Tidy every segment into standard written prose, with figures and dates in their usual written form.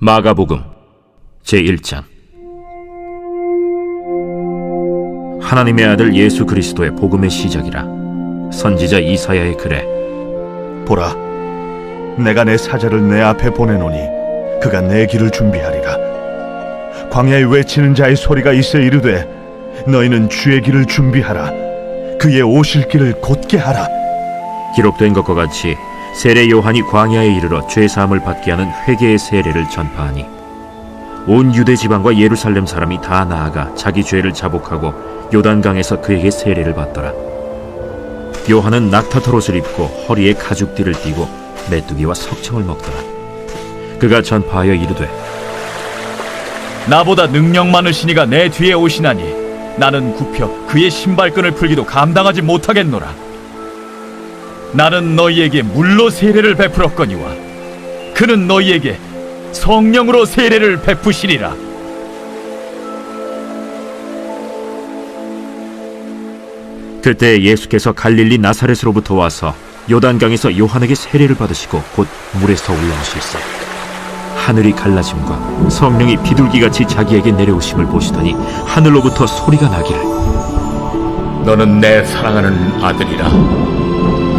마가복음 제1장. 하나님의 아들 예수 그리스도의 복음의 시작이라. 선지자 이사야의 글에 보라, 내가 내 사자를 내 앞에 보내노니 그가 내 길을 준비하리라. 광야에 외치는 자의 소리가 있어 이르되 너희는 주의 길을 준비하라. 그의 오실 길을 곧게 하라. 기록된 것과 같이 세례 요한이 광야에 이르러 죄사함을 받게 하는 회개의 세례를 전파하니 온 유대 지방과 예루살렘 사람이 다 나아가 자기 죄를 자복하고 요단강에서 그에게 세례를 받더라. 요한은 낙타털옷을 입고 허리에 가죽띠를 띠고 메뚜기와 석청을 먹더라. 그가 전파하여 이르되 나보다 능력 많으시니가 내 뒤에 오시나니 나는 굽혀 그의 신발끈을 풀기도 감당하지 못하겠노라. 나는 너희에게 물로 세례를 베풀었거니와 그는 너희에게 성령으로 세례를 베푸시리라. 그때 예수께서 갈릴리 나사렛으로부터 와서 요단강에서 요한에게 세례를 받으시고 곧 물에서 올라오실세 하늘이 갈라짐과 성령이 비둘기같이 자기에게 내려오심을 보시더니 하늘로부터 소리가 나기를 너는 내 사랑하는 아들이라.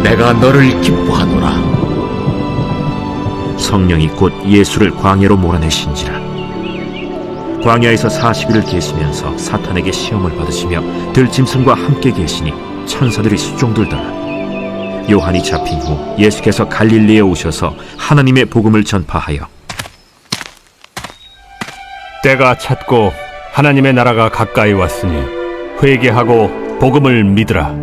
내가 너를 기뻐하노라. 성령이 곧 예수를 광야로 몰아내신지라. 광야에서 40일을 계시면서 사탄에게 시험을 받으시며 들짐승과 함께 계시니 천사들이 수종들더라. 요한이 잡힌 후 예수께서 갈릴리에 오셔서 하나님의 복음을 전파하여 때가 찼고 하나님의 나라가 가까이 왔으니 회개하고 복음을 믿으라.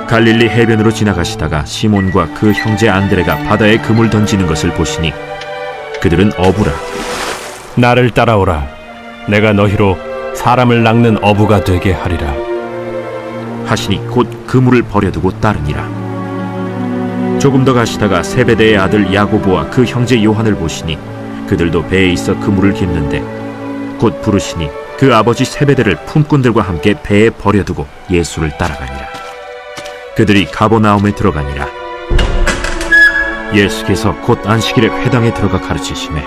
갈릴리 해변으로 지나가시다가 시몬과 그 형제 안드레가 바다에 그물 던지는 것을 보시니 그들은 어부라. 나를 따라오라. 내가 너희로 사람을 낚는 어부가 되게 하리라. 하시니 곧 그물을 버려두고 따르니라. 조금 더 가시다가 세베대의 아들 야고보와 그 형제 요한을 보시니 그들도 배에 있어 그물을 깁는데 곧 부르시니 그 아버지 세베대를 품꾼들과 함께 배에 버려두고 예수를 따라가니라. 그들이 가버나움에 들어가니라. 예수께서 곧 안식일에 회당에 들어가 가르치시매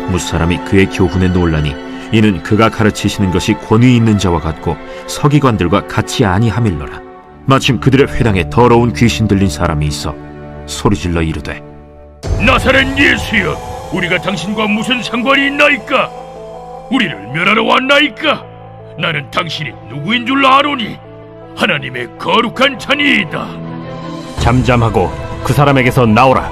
무사람이 그의 교훈에 놀라니 이는 그가 가르치시는 것이 권위 있는 자와 같고 서기관들과 같이 아니함일러라. 마침 그들의 회당에 더러운 귀신 들린 사람이 있어 소리질러 이르되 나사렛 예수여, 우리가 당신과 무슨 상관이 있나이까? 우리를 멸하러 왔나이까? 나는 당신이 누구인 줄 아노니 하나님의 거룩한 자니이다. 잠잠하고 그 사람에게서 나오라.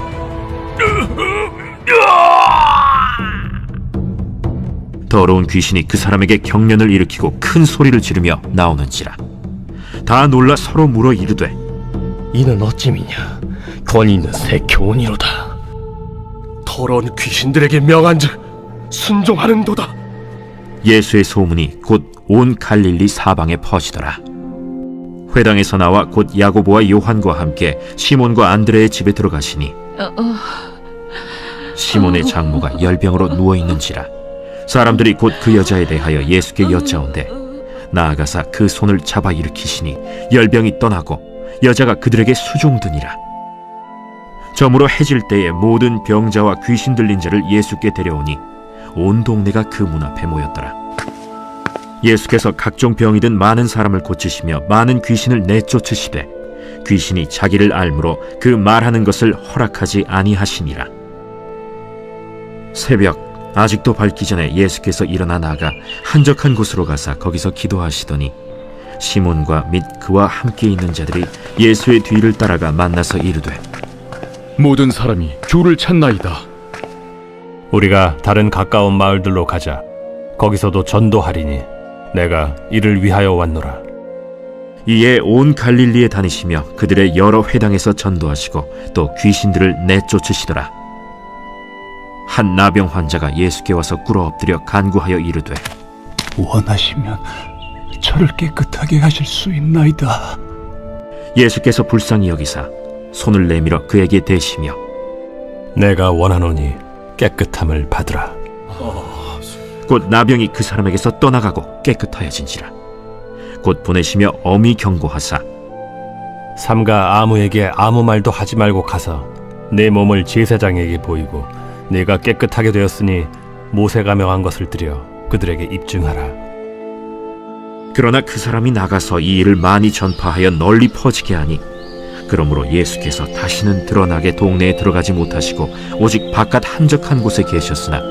더러운 귀신이 그 사람에게 경련을 일으키고 큰 소리를 지르며 나오는지라. 다 놀라 서로 물어 이르되 이는 어찌미냐? 권위 있는 새 교훈이로다. 더러운 귀신들에게 명한즉 순종하는도다. 예수의 소문이 곧 온 갈릴리 사방에 퍼지더라. 회당에서 나와 곧 야고보와 요한과 함께 시몬과 안드레의 집에 들어가시니 시몬의 장모가 열병으로 누워있는지라. 사람들이 곧 그 여자에 대하여 예수께 여짜온대 나아가사 그 손을 잡아 일으키시니 열병이 떠나고 여자가 그들에게 수종드니라. 저물어 해질 때에 모든 병자와 귀신 들린 자를 예수께 데려오니 온 동네가 그 문 앞에 모였더라. 예수께서 각종 병이 든 많은 사람을 고치시며 많은 귀신을 내쫓으시되 귀신이 자기를 알므로 그 말하는 것을 허락하지 아니하시니라. 새벽 아직도 밝기 전에 예수께서 일어나 나가 한적한 곳으로 가사 거기서 기도하시더니 시몬과 및 그와 함께 있는 자들이 예수의 뒤를 따라가 만나서 이르되 모든 사람이 주를 찾나이다. 우리가 다른 가까운 마을들로 가자. 거기서도 전도하리니 내가 이를 위하여 왔노라. 이에 온 갈릴리에 다니시며 그들의 여러 회당에서 전도하시고 또 귀신들을 내쫓으시더라. 한 나병 환자가 예수께 와서 꿇어 엎드려 간구하여 이르되 원하시면 저를 깨끗하게 하실 수 있나이다. 예수께서 불쌍히 여기사 손을 내밀어 그에게 대시며 내가 원하노니 깨끗함을 받으라. 곧 나병이 그 사람에게서 떠나가고 깨끗하여진지라. 곧 보내시며 엄히 경고하사 삼가 아무에게 아무 말도 하지 말고 가서 내 몸을 제사장에게 보이고 내가 깨끗하게 되었으니 모세가 명한 것을 드려 그들에게 입증하라. 그러나 그 사람이 나가서 이 일을 많이 전파하여 널리 퍼지게 하니 그러므로 예수께서 다시는 드러나게 동네에 들어가지 못하시고 오직 바깥 한적한 곳에 계셨으나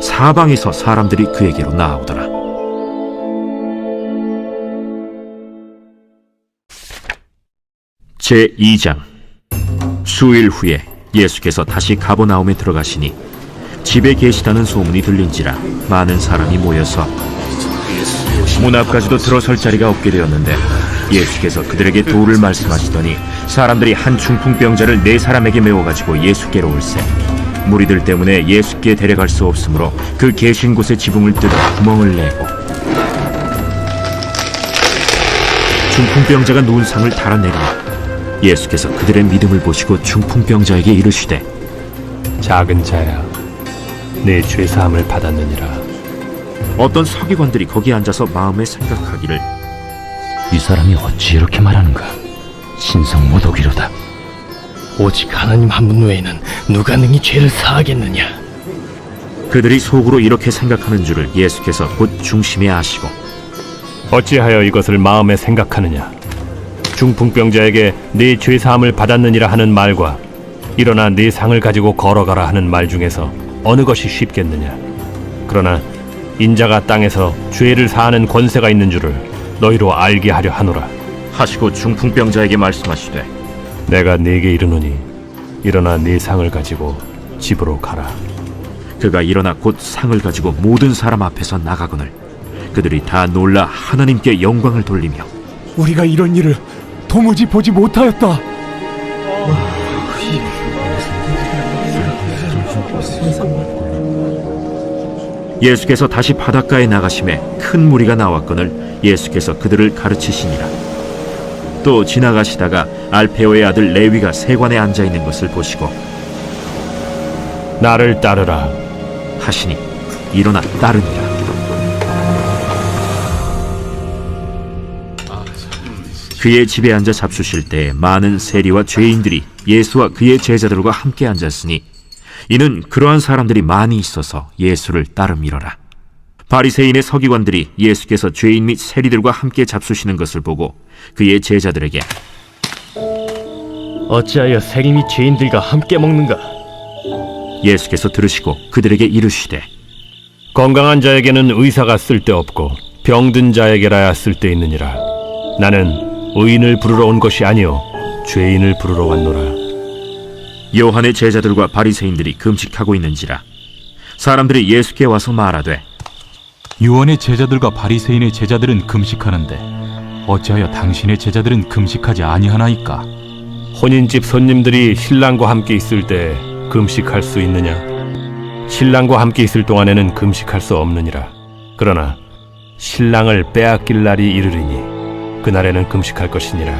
사방에서 사람들이 그에게로 나아오더라. 제2장. 수일 후에 예수께서 다시 가버나움에 들어가시니 집에 계시다는 소문이 들린지라 많은 사람이 모여서 문 앞까지도 들어설 자리가 없게 되었는데 예수께서 그들에게 도를 말씀하시더니 사람들이 한 중풍병자를 4사람에게 메워가지고 예수께로 올세 무리들 때문에 예수께 데려갈 수 없으므로 그 계신 곳에 지붕을 뜯어 구멍을 내고 중풍병자가 누운 상을 달아내리니 예수께서 그들의 믿음을 보시고 중풍병자에게 이르시되 작은 자야, 내 죄사함을 받았느니라. 어떤 서기관들이 거기 앉아서 마음에 생각하기를 이 사람이 어찌 이렇게 말하는가? 신성 모독이로다. 오직 하나님 한 분 외에는 누가 능히 죄를 사하겠느냐? 그들이 속으로 이렇게 생각하는 줄을 예수께서 곧 중심에 아시고 어찌하여 이것을 마음에 생각하느냐? 중풍병자에게 네 죄사함을 받았느니라 하는 말과 일어나 네 상을 가지고 걸어가라 하는 말 중에서 어느 것이 쉽겠느냐? 그러나 인자가 땅에서 죄를 사하는 권세가 있는 줄을 너희로 알게 하려 하노라. 하시고 중풍병자에게 말씀하시되 내가 네게 이르노니 일어나 네 상을 가지고 집으로 가라. 그가 일어나 곧 상을 가지고 모든 사람 앞에서 나가거늘 그들이 다 놀라 하나님께 영광을 돌리며 우리가 이런 일을 도무지 보지 못하였다. 예수께서 다시 바닷가에 나가심에 큰 무리가 나왔거늘 예수께서 그들을 가르치시니라. 또 지나가시다가 알페오의 아들 레위가 세관에 앉아 있는 것을 보시고 나를 따르라 하시니 일어나 따르니라. 그의 집에 앉아 잡수실 때 많은 세리와 죄인들이 예수와 그의 제자들과 함께 앉았으니 이는 그러한 사람들이 많이 있어서 예수를 따름이러라. 바리새인의 서기관들이 예수께서 죄인 및 세리들과 함께 잡수시는 것을 보고 그의 제자들에게 어찌하여 세리 및 죄인들과 함께 먹는가? 예수께서 들으시고 그들에게 이르시되 건강한 자에게는 의사가 쓸데없고 병든 자에게라야 쓸데있느니라. 나는 의인을 부르러 온 것이 아니요 죄인을 부르러 왔노라. 요한의 제자들과 바리새인들이 금식하고 있는지라 사람들이 예수께 와서 말하되 요한의 제자들과 바리새인의 제자들은 금식하는데 어찌하여 당신의 제자들은 금식하지 아니하나이까? 혼인집 손님들이 신랑과 함께 있을 때 금식할 수 있느냐? 신랑과 함께 있을 동안에는 금식할 수 없느니라. 그러나 신랑을 빼앗길 날이 이르리니 그날에는 금식할 것이니라.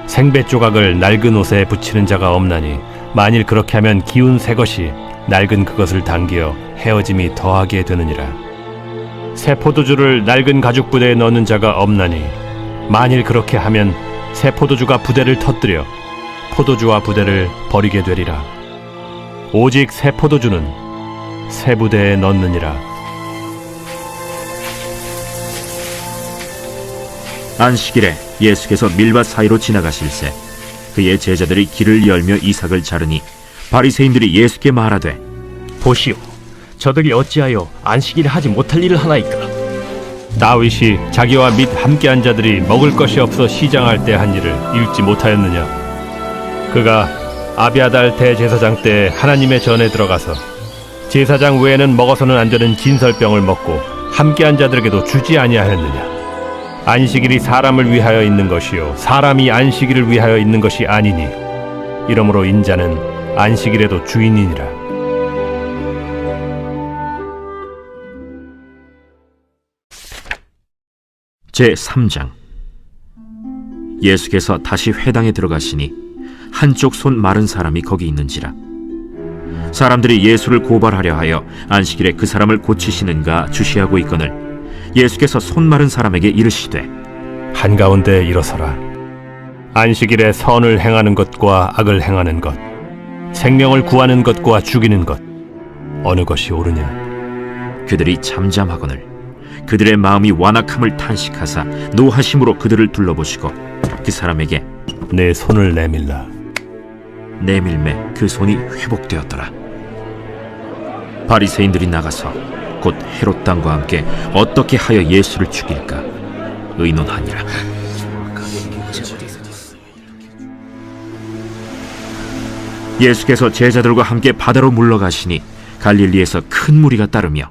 생배 조각을 낡은 옷에 붙이는 자가 없나니 만일 그렇게 하면 기운 새 것이 낡은 그것을 당겨 헤어짐이 더하게 되느니라. 새 포도주를 낡은 가죽 부대에 넣는 자가 없나니 만일 그렇게 하면 새 포도주가 부대를 터뜨려 포도주와 부대를 버리게 되리라. 오직 새 포도주는 새 부대에 넣느니라. 안식일에 예수께서 밀밭 사이로 지나가실새 그의 제자들이 길을 열며 이삭을 자르니 바리새인들이 예수께 말하되 보시오, 저들이 어찌하여 안식일에 하지 못할 일을 하나이까? 다윗이 자기와 및 함께한 자들이 먹을 것이 없어 시장할 때 한 일을 읽지 못하였느냐? 그가 아비아달 대제사장 때 하나님의 전에 들어가서 제사장 외에는 먹어서는 안 되는 진설병을 먹고 함께한 자들에게도 주지 아니하였느냐? 안식일이 사람을 위하여 있는 것이요 사람이 안식일을 위하여 있는 것이 아니니 이러므로 인자는 안식일에도 주인이니라. 제3장. 예수께서 다시 회당에 들어가시니 한쪽 손 마른 사람이 거기 있는지라. 사람들이 예수를 고발하려 하여 안식일에 그 사람을 고치시는가 주시하고 있거늘 예수께서 손 마른 사람에게 이르시되 한가운데 일어서라. 안식일에 선을 행하는 것과 악을 행하는 것, 생명을 구하는 것과 죽이는 것, 어느 것이 옳으냐? 그들이 잠잠하거늘 그들의 마음이 완악함을 탄식하사 노하심으로 그들을 둘러보시고 그 사람에게 내 손을 내밀라. 내밀매 그 손이 회복되었더라. 바리새인들이 나가서 곧 헤롯 당과 함께 어떻게 하여 예수를 죽일까 의논하니라. 예수께서 제자들과 함께 바다로 물러가시니 갈릴리에서 큰 무리가 따르며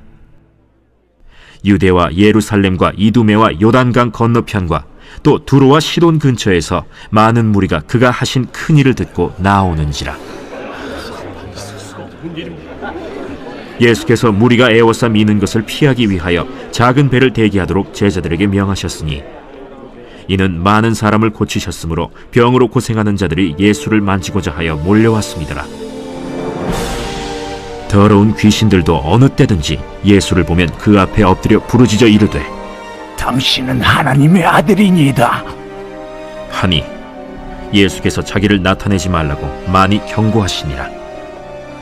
유대와 예루살렘과 이두메와 요단강 건너편과 또 두로와 시돈 근처에서 많은 무리가 그가 하신 큰 일을 듣고 나오는지라. 예수께서 무리가 애워싸 미는 것을 피하기 위하여 작은 배를 대기하도록 제자들에게 명하셨으니 이는 많은 사람을 고치셨으므로 병으로 고생하는 자들이 예수를 만지고자 하여 몰려왔습니다. 더러운 귀신들도 어느 때든지 예수를 보면 그 앞에 엎드려 부르짖어 이르되 당신은 하나님의 아들이니이다 하니 예수께서 자기를 나타내지 말라고 많이 경고하시니라.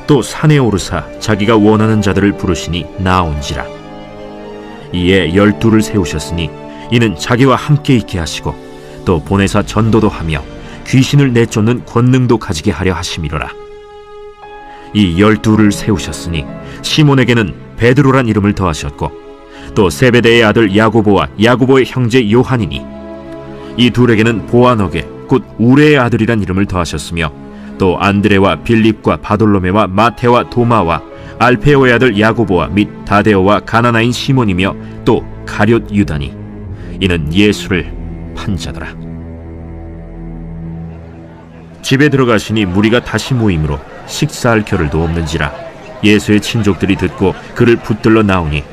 또 산에 오르사 자기가 원하는 자들을 부르시니 나온지라. 이에 12를 세우셨으니 이는 자기와 함께 있게 하시고 또 보내사 전도도 하며 귀신을 내쫓는 권능도 가지게 하려 하심이로라. 이 12를 세우셨으니 시몬에게는 베드로란 이름을 더하셨고 또 세베대의 아들 야고보와 야고보의 형제 요한이니 이 둘에게는 보아너게 곧 우레의 아들이란 이름을 더하셨으며 또 안드레와 빌립과 바돌로메와 마테와 도마와 알페오의 아들 야고보와 및 다데오와 가나나인 시몬이며 또 가룟 유다니 이는 예수를 판 자더라. 집에 들어가시니 무리가 다시 모이므로 식사할 겨를도 없는지라. 예수의 친족들이 듣고 그를 붙들러 나오니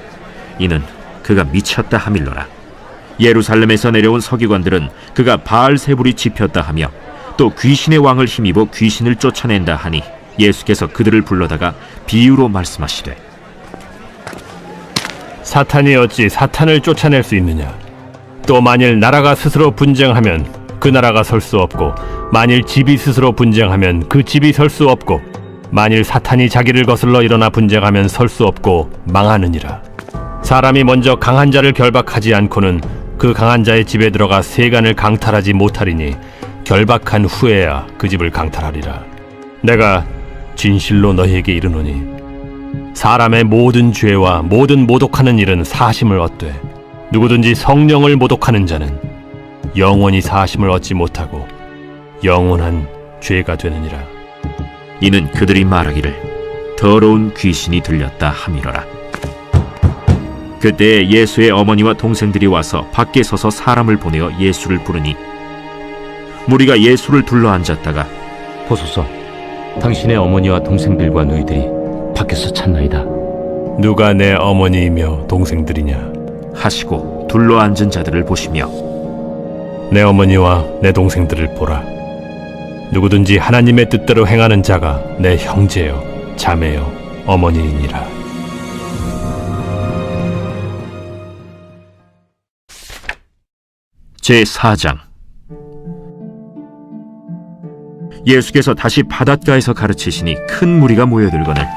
이는 그가 미쳤다 하밀러라. 예루살렘에서 내려온 서기관들은 그가 바알세불이 집혔다 하며 또 귀신의 왕을 힘입어 귀신을 쫓아낸다 하니 예수께서 그들을 불러다가 비유로 말씀하시되 사탄이 어찌 사탄을 쫓아낼 수 있느냐? 또 만일 나라가 스스로 분쟁하면 그 나라가 설 수 없고 만일 집이 스스로 분쟁하면 그 집이 설 수 없고 만일 사탄이 자기를 거슬러 일어나 분쟁하면 설 수 없고 망하느니라. 사람이 먼저 강한 자를 결박하지 않고는 그 강한 자의 집에 들어가 세간을 강탈하지 못하리니 결박한 후에야 그 집을 강탈하리라. 내가 진실로 너희에게 이르노니 사람의 모든 죄와 모든 모독하는 일은 사심을 얻되 누구든지 성령을 모독하는 자는 영원히 사심을 얻지 못하고 영원한 죄가 되느니라. 이는 그들이 말하기를 더러운 귀신이 들렸다 하미러라. 그때 예수의 어머니와 동생들이 와서 밖에 서서 사람을 보내어 예수를 부르니 무리가 예수를 둘러 앉았다가 보소서, 당신의 어머니와 동생들과 너희들이 밖에서 찾나이다. 누가 내 어머니이며 동생들이냐? 하시고 둘러 앉은 자들을 보시며 내 어머니와 내 동생들을 보라. 누구든지 하나님의 뜻대로 행하는 자가 내 형제요 자매요 어머니이니라. 제4장. 예수께서 다시 바닷가에서 가르치시니 큰 무리가 모여들거늘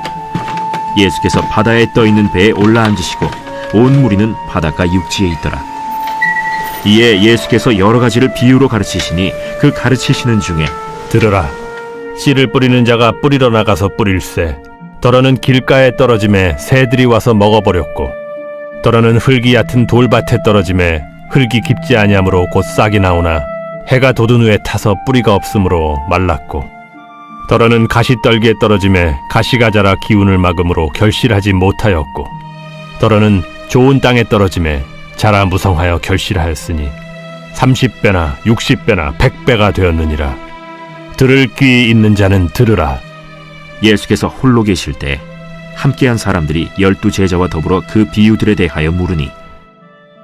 예수께서 바다에 떠있는 배에 올라앉으시고 온 무리는 바닷가 육지에 있더라. 이에 예수께서 여러 가지를 비유로 가르치시니 그 가르치시는 중에 들으라. 씨를 뿌리는 자가 뿌리러 나가서 뿌릴새 더러는 길가에 떨어짐에 새들이 와서 먹어버렸고 더러는 흙이 얕은 돌밭에 떨어짐에 흙이 깊지 아니하므로 곧 싹이 나오나 해가 돋은 후에 타서 뿌리가 없으므로 말랐고 더러는 가시떨기에 떨어짐에 가시가 자라 기운을 막음으로 결실하지 못하였고 더러는 좋은 땅에 떨어짐에 자라 무성하여 결실하였으니 30배나 60배나 100배가 되었느니라. 들을 귀 있는 자는 들으라. 예수께서 홀로 계실 때 함께한 사람들이 12제자와 더불어 그 비유들에 대하여 물으니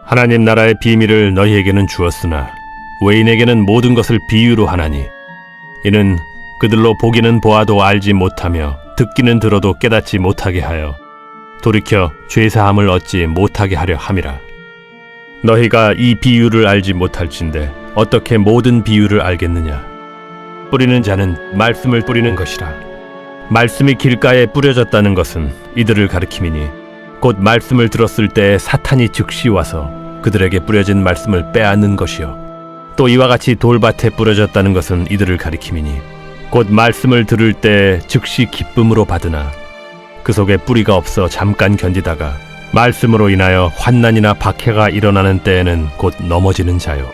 하나님 나라의 비밀을 너희에게는 주었으나 외인에게는 모든 것을 비유로 하나니 이는 그들로 보기는 보아도 알지 못하며 듣기는 들어도 깨닫지 못하게 하여 돌이켜 죄사함을 얻지 못하게 하려 함이라. 너희가 이 비유를 알지 못할진대 어떻게 모든 비유를 알겠느냐? 뿌리는 자는 말씀을 뿌리는 것이라. 말씀이 길가에 뿌려졌다는 것은 이들을 가리킴이니 곧 말씀을 들었을 때 사탄이 즉시 와서 그들에게 뿌려진 말씀을 빼앗는 것이요. 또 이와 같이 돌밭에 뿌려졌다는 것은 이들을 가리킴이니 곧 말씀을 들을 때 즉시 기쁨으로 받으나 그 속에 뿌리가 없어 잠깐 견디다가 말씀으로 인하여 환난이나 박해가 일어나는 때에는 곧 넘어지는 자요.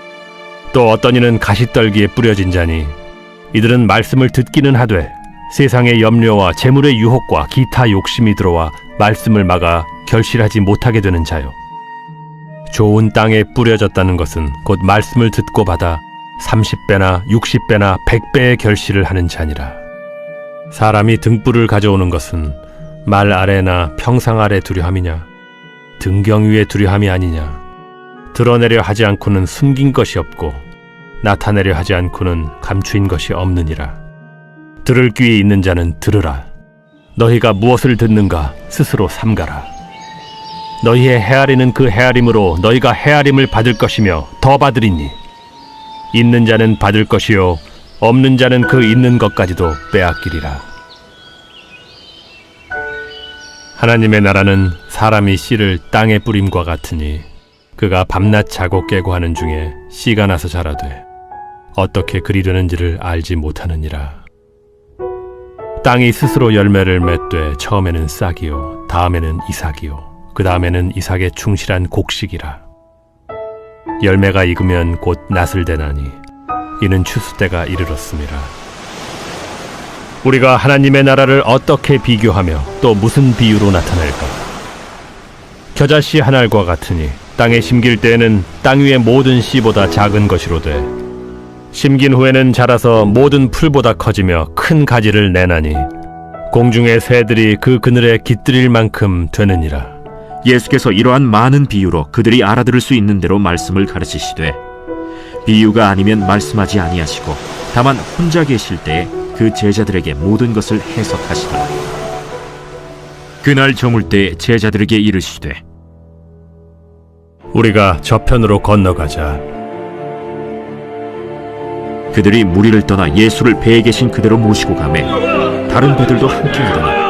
또 어떤 이는 가시떨기에 뿌려진 자니 이들은 말씀을 듣기는 하되 세상의 염려와 재물의 유혹과 기타 욕심이 들어와 말씀을 막아 결실하지 못하게 되는 자요. 좋은 땅에 뿌려졌다는 것은 곧 말씀을 듣고 받아 30배나 60배나 100배의 결실을 하는 자니라. 사람이 등불을 가져오는 것은 말 아래나 평상 아래 두려 함이냐? 등경 위에 두려 함이 아니냐? 드러내려 하지 않고는 숨긴 것이 없고 나타내려 하지 않고는 감추인 것이 없느니라. 들을 귀에 있는 자는 들으라. 너희가 무엇을 듣는가 스스로 삼가라. 너희의 헤아리는 그 헤아림으로 너희가 헤아림을 받을 것이며 더 받으리니 있는 자는 받을 것이요 없는 자는 그 있는 것까지도 빼앗기리라. 하나님의 나라는 사람이 씨를 땅에 뿌림과 같으니 그가 밤낮 자고 깨고 하는 중에 씨가 나서 자라되 어떻게 그리 되는지를 알지 못하느니라. 땅이 스스로 열매를 맺되 처음에는 싹이요 다음에는 이삭이요 그 다음에는 이삭의 충실한 곡식이라. 열매가 익으면 곧 낫을 대나니 이는 추수 때가 이르렀음이라. 우리가 하나님의 나라를 어떻게 비교하며 또 무슨 비유로 나타낼까? 겨자씨 한 알과 같으니 땅에 심길 때에는 땅 위의 모든 씨보다 작은 것이로되 심긴 후에는 자라서 모든 풀보다 커지며 큰 가지를 내나니 공중의 새들이 그 그늘에 깃들일 만큼 되느니라. 예수께서 이러한 많은 비유로 그들이 알아들을 수 있는 대로 말씀을 가르치시되 비유가 아니면 말씀하지 아니하시고 다만 혼자 계실 때에 그 제자들에게 모든 것을 해석하시더라. 그날 저물 때 제자들에게 이르시되 우리가 저편으로 건너가자. 그들이 무리를 떠나 예수를 배에 계신 그대로 모시고 가매 다른 배들도 함께 오더니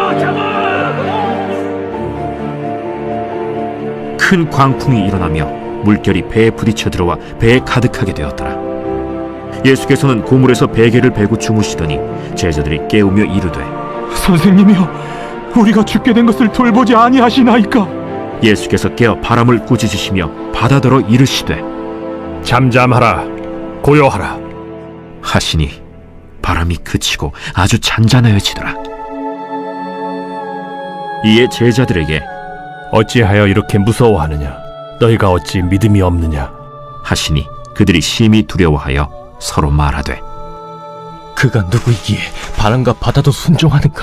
큰 광풍이 일어나며 물결이 배에 부딪혀 들어와 배에 가득하게 되었더라. 예수께서는 고물에서 베개를 베고 주무시더니 제자들이 깨우며 이르되 선생님이여, 우리가 죽게 된 것을 돌보지 아니하시나이까? 예수께서 깨어 바람을 꾸짖으시며 바다더러 이르시되 잠잠하라 고요하라 하시니 바람이 그치고 아주 잔잔하여지더라. 이에 제자들에게 어찌하여 이렇게 무서워하느냐? 너희가 어찌 믿음이 없느냐? 하시니 그들이 심히 두려워하여 서로 말하되 그가 누구이기에 바람과 바다도 순종하는가?